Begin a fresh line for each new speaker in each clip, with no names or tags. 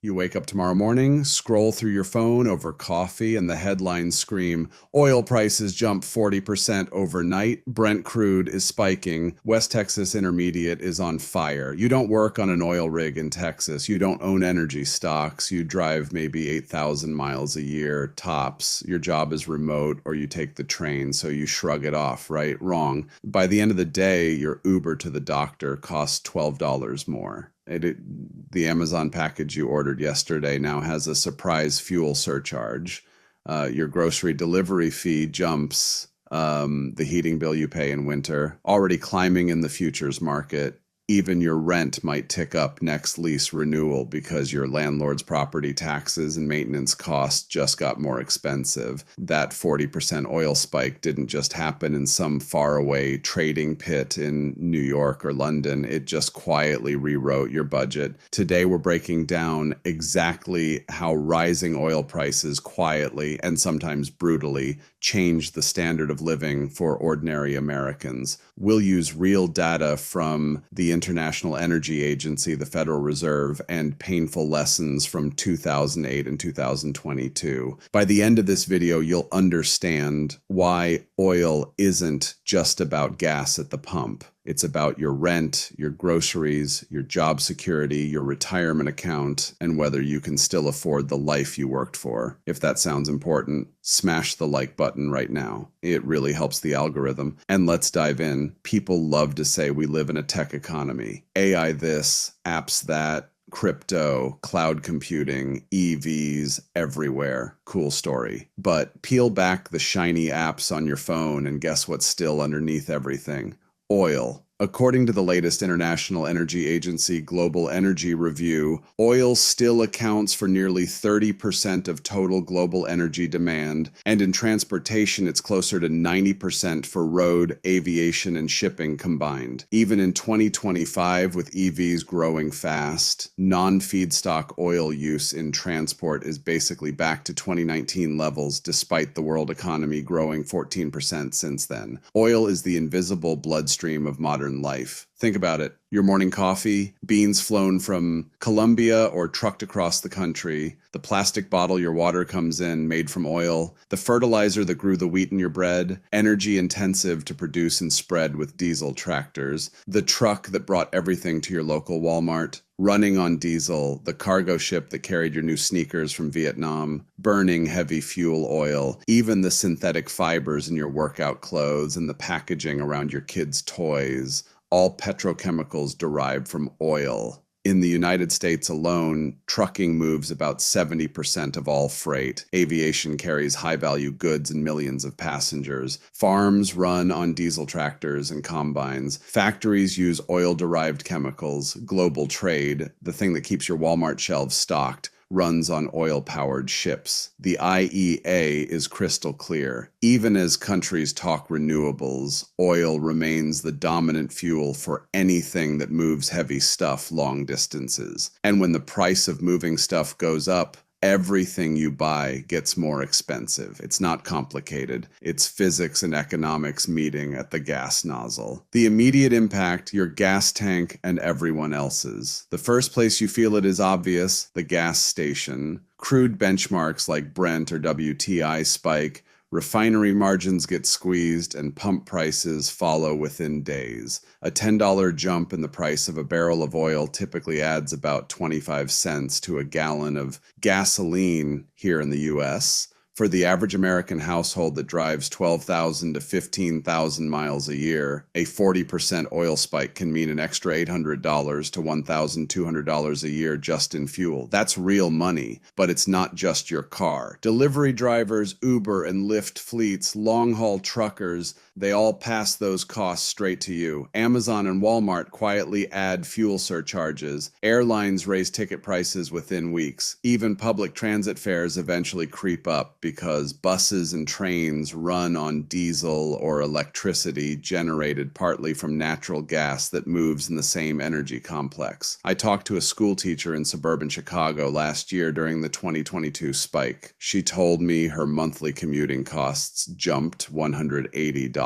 You wake up tomorrow morning, scroll through your phone over coffee, and the headlines scream, oil prices jump 40% overnight, Brent crude is spiking, West Texas Intermediate is on fire. You don't work on an oil rig in Texas. You don't own energy stocks. You drive maybe 8,000 miles a year, tops. Your job is remote, or you take the train, so you shrug it off, right? Wrong. By the end of the day, your Uber to the doctor costs $12 more. The Amazon package you ordered yesterday now has a surprise fuel surcharge. Your grocery delivery fee jumps the heating bill you pay in winter, already climbing in the futures market. Even your rent might tick up next lease renewal because your landlord's property taxes and maintenance costs just got more expensive. That 40% oil spike didn't just happen in some faraway trading pit in New York or London. It just quietly rewrote your budget. Today, we're breaking down exactly how rising oil prices quietly and sometimes brutally change the standard of living for ordinary Americans. We'll use real data from the International Energy Agency, the Federal Reserve, and painful lessons from 2008 and 2022. By the end of this video, you'll understand why oil isn't just about gas at the pump. It's about your rent, your groceries, your job security, your retirement account, and whether you can still afford the life you worked for. If that sounds important, smash the like button right now. It really helps the algorithm. And let's dive in. People love to say we live in a tech economy. AI this, apps that, crypto, cloud computing, EVs, everywhere. Cool story. But peel back the shiny apps on your phone and guess what's still underneath everything? Oil. According to the latest International Energy Agency Global Energy Review, oil still accounts for nearly 30% of total global energy demand, and in transportation it's closer to 90% for road, aviation, and shipping combined. Even in 2025, with EVs growing fast, non-feedstock oil use in transport is basically back to 2019 levels despite the world economy growing 14% since then. Oil is the invisible bloodstream of modern life. Think about it. Your morning coffee, beans flown from Colombia or trucked across the country, the plastic bottle your water comes in made from oil, the fertilizer that grew the wheat in your bread, energy intensive to produce and spread with diesel tractors, the truck that brought everything to your local Walmart, running on diesel, the cargo ship that carried your new sneakers from Vietnam, burning heavy fuel oil, even the synthetic fibers in your workout clothes and the packaging around your kids' toys, all petrochemicals derived from oil. In the United States alone, trucking moves about 70% of all freight. Aviation carries high-value goods and millions of passengers. Farms run on diesel tractors and combines. Factories use oil-derived chemicals. Global trade, the thing that keeps your Walmart shelves stocked, runs on oil-powered ships. The IEA is crystal clear. Even as countries talk renewables, oil remains the dominant fuel for anything that moves heavy stuff long distances. And when the price of moving stuff goes up, everything you buy gets more expensive. It's not complicated. It's physics and economics meeting at the gas nozzle. The immediate impact, your gas tank and everyone else's. The first place you feel it is obvious, the gas station. Crude benchmarks like Brent or WTI spike. Refinery margins get squeezed and pump prices follow within days. A $10 jump in the price of a barrel of oil typically adds about 25 cents to a gallon of gasoline here in the US. For the average American household that drives 12,000 to 15,000 miles a year, a 40% oil spike can mean an extra $800 to $1,200 a year just in fuel. That's real money, but it's not just your car. Delivery drivers, Uber and Lyft fleets, long-haul truckers, they all pass those costs straight to you. Amazon and Walmart quietly add fuel surcharges. Airlines raise ticket prices within weeks. Even public transit fares eventually creep up because buses and trains run on diesel or electricity generated partly from natural gas that moves in the same energy complex. I talked to a school teacher in suburban Chicago last year during the 2022 spike. She told me her monthly commuting costs jumped $180.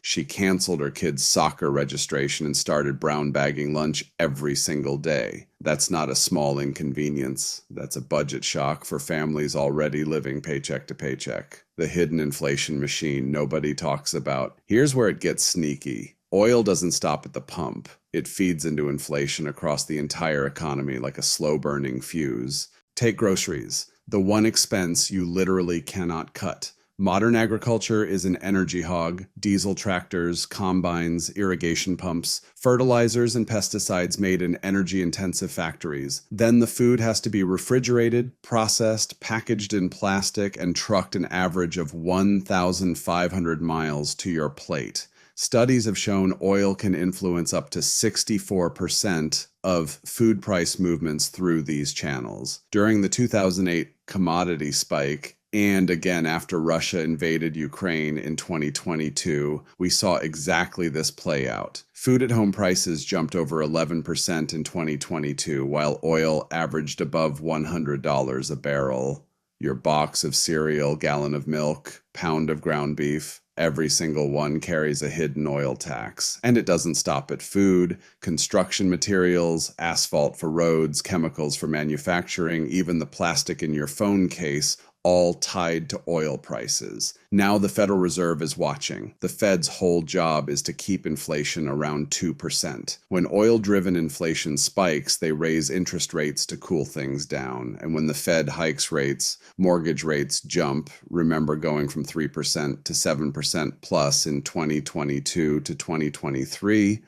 She canceled her kids' soccer registration and started brown bagging lunch every single day. That's not a small inconvenience. That's a budget shock for families already living paycheck to paycheck. The hidden inflation machine nobody talks about. Here's where it gets sneaky. Oil doesn't stop at the pump. It feeds into inflation across the entire economy like a slow-burning fuse. Take groceries, the one expense you literally cannot cut. Modern agriculture is an energy hog. Diesel tractors, combines, irrigation pumps, fertilizers, and pesticides made in energy-intensive factories. Then the food has to be refrigerated, processed, packaged in plastic, and trucked an average of 1,500 miles to your plate. Studies have shown oil can influence up to 64% of food price movements through these channels. During the 2008 commodity spike, and again after Russia invaded Ukraine in 2022, we saw exactly this play out. Food at home prices jumped over 11% in 2022, while oil averaged above $100 a barrel. Your box of cereal, gallon of milk, pound of ground beef, every single one carries a hidden oil tax. And it doesn't stop at food, construction materials, asphalt for roads, chemicals for manufacturing, even the plastic in your phone case, all tied to oil prices. Now the Federal Reserve is watching. The Fed's whole job is to keep inflation around 2%. When oil-driven inflation spikes, they raise interest rates to cool things down. And when the Fed hikes rates, mortgage rates jump. Remember going from 3% to 7% plus in 2022 to 2023.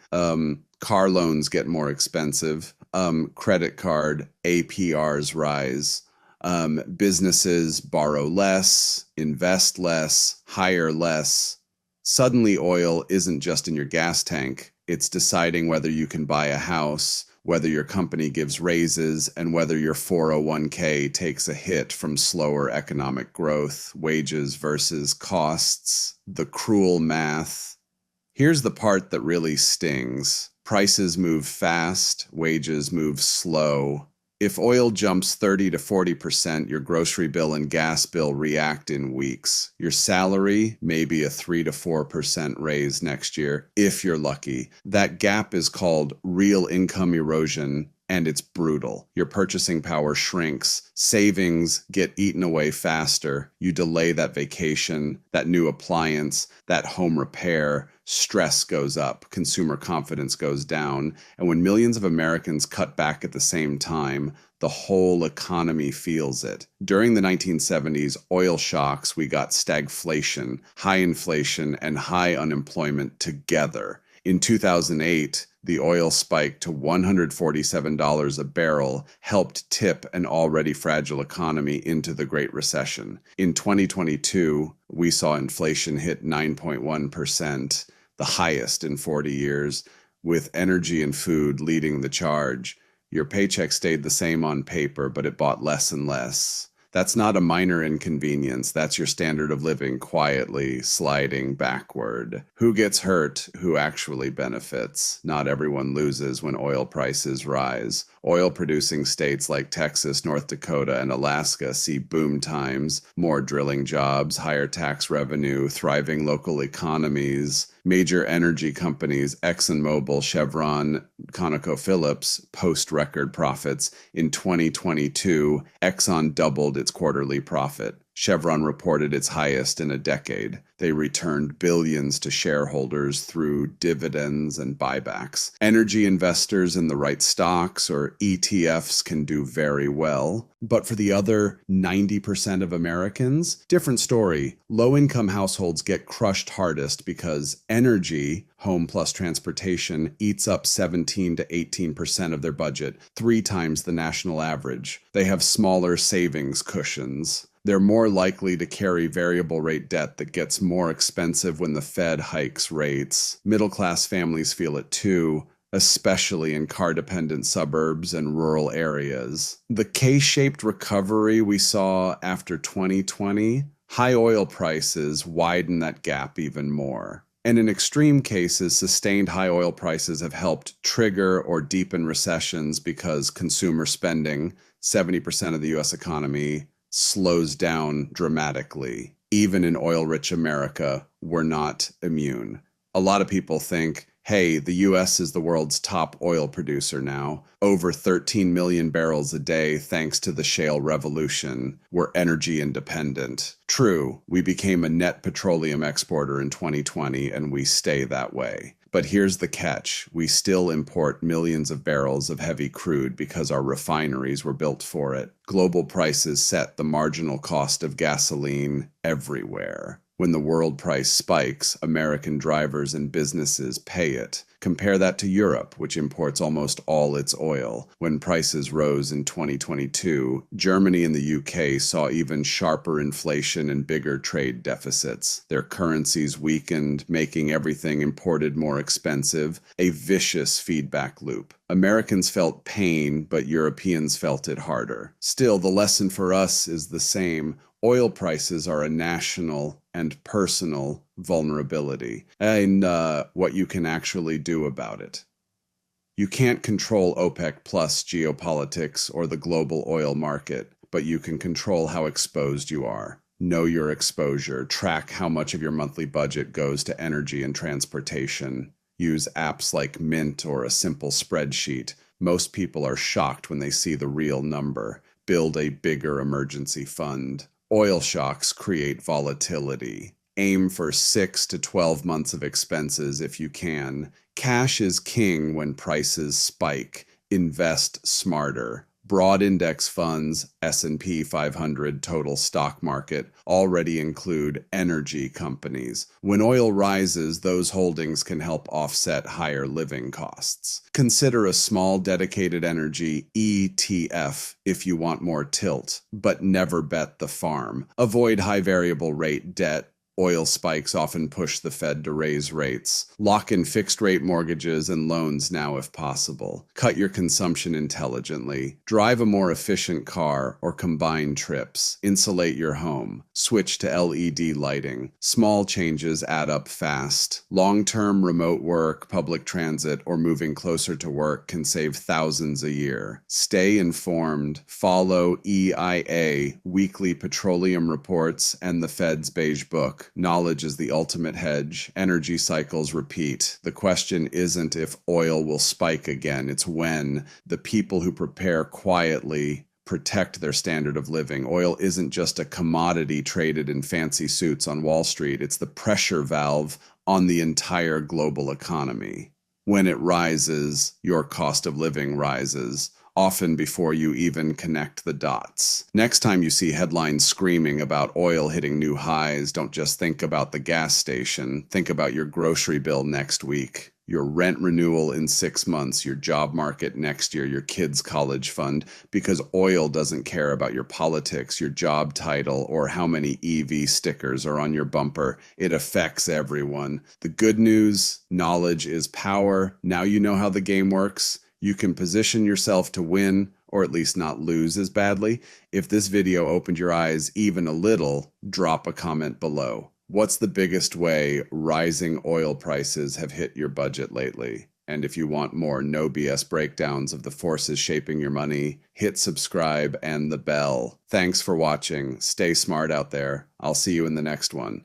Car loans get more expensive. Credit card APRs rise. Businesses borrow less, invest less, hire less. Suddenly, oil isn't just in your gas tank. It's deciding whether you can buy a house, whether your company gives raises, and whether your 401k takes a hit from slower economic growth, wages versus costs, the cruel math. Here's the part that really stings. Prices move fast, wages move slow. If oil jumps 30 to 40%, your grocery bill and gas bill react in weeks. Your salary, maybe a 3 to 4% raise next year, if you're lucky. That gap is called real income erosion, and it's brutal. Your purchasing power shrinks. Savings get eaten away faster. You delay that vacation, that new appliance, that home repair. Stress goes up, consumer confidence goes down, and when millions of Americans cut back at the same time, the whole economy feels it. During the 1970s oil shocks, we got stagflation, high inflation, and high unemployment together. In 2008, the oil spike to $147 a barrel helped tip an already fragile economy into the Great Recession. In 2022, we saw inflation hit 9.1%. The highest in 40 years, with energy and food leading the charge. Your paycheck stayed the same on paper, but it bought less and less. That's not a minor inconvenience. That's your standard of living quietly sliding backward. Who gets hurt? Who actually benefits? Not everyone loses when oil prices rise. Oil-producing states like Texas, North Dakota, and Alaska see boom times, more drilling jobs, higher tax revenue, thriving local economies. Major energy companies, ExxonMobil, Chevron, ConocoPhillips, post record profits. In 2022, Exxon doubled its quarterly profit. Chevron reported its highest in a decade. They returned billions to shareholders through dividends and buybacks. Energy investors in the right stocks or ETFs can do very well. But for the other 90% of Americans, different story. Low-income households get crushed hardest because energy, home plus transportation, eats up 17 to 18% of their budget, 3 times the national average. They have smaller savings cushions. They're more likely to carry variable rate debt that gets more expensive when the Fed hikes rates. Middle-class families feel it too, especially in car-dependent suburbs and rural areas. The K-shaped recovery we saw after 2020, high oil prices widen that gap even more. And in extreme cases, sustained high oil prices have helped trigger or deepen recessions because consumer spending, 70% of the US economy, slows down dramatically. Even in oil-rich America, we're not immune. A lot of people think, Hey, the US is the world's top oil producer now. Over 13 million barrels a day thanks to the shale revolution. We're energy independent. True, we became a net petroleum exporter in 2020 and we stay that way. But here's the catch. We still import millions of barrels of heavy crude because our refineries were built for it. Global prices set the marginal cost of gasoline everywhere. When the world price spikes, American drivers and businesses pay it. Compare that to Europe, which imports almost all its oil. When prices rose in 2022, Germany and the UK saw even sharper inflation and bigger trade deficits. Their currencies weakened, making everything imported more expensive, a vicious feedback loop. Americans felt pain, but Europeans felt it harder. Still, the lesson for us is the same. Oil prices are a national and personal vulnerability, and what you can actually do about it. You can't control OPEC plus geopolitics or the global oil market, but you can control how exposed you are. Know your exposure, track how much of your monthly budget goes to energy and transportation. Use apps like Mint or a simple spreadsheet. Most people are shocked when they see the real number. Build a bigger emergency fund. Oil shocks create volatility. Aim for 6 to 12 months of expenses if you can. Cash is king when prices spike. Invest smarter. Broad index funds, S&P 500 total stock market, already include energy companies. When oil rises, those holdings can help offset higher living costs. Consider a small dedicated energy ETF if you want more tilt, but never bet the farm. Avoid high variable rate debt. Oil spikes often push the Fed to raise rates. Lock in fixed-rate mortgages and loans now if possible. Cut your consumption intelligently. Drive a more efficient car or combine trips. Insulate your home. Switch to LED lighting. Small changes add up fast. Long-term remote work, public transit, or moving closer to work can save thousands a year. Stay informed. Follow EIA, weekly petroleum reports, and the Fed's Beige Book. Knowledge is the ultimate hedge. Energy cycles repeat. The question isn't if oil will spike again, it's when. The people who prepare quietly protect their standard of living. Oil isn't just a commodity traded in fancy suits on Wall Street, it's the pressure valve on the entire global economy. When it rises, your cost of living rises, often before you even connect the dots. Next time you see headlines screaming about oil hitting new highs, don't just think about the gas station. Think about your grocery bill next week, your rent renewal in 6 months, your job market next year, your kids' college fund, because oil doesn't care about your politics, your job title, or how many EV stickers are on your bumper. It affects everyone. The good news, knowledge is power. Now you know how the game works. You can position yourself to win, or at least not lose as badly. If this video opened your eyes even a little, drop a comment below. What's the biggest way rising oil prices have hit your budget lately? And if you want more no BS breakdowns of the forces shaping your money, hit subscribe and the bell. Thanks for watching. Stay smart out there. I'll see you in the next one.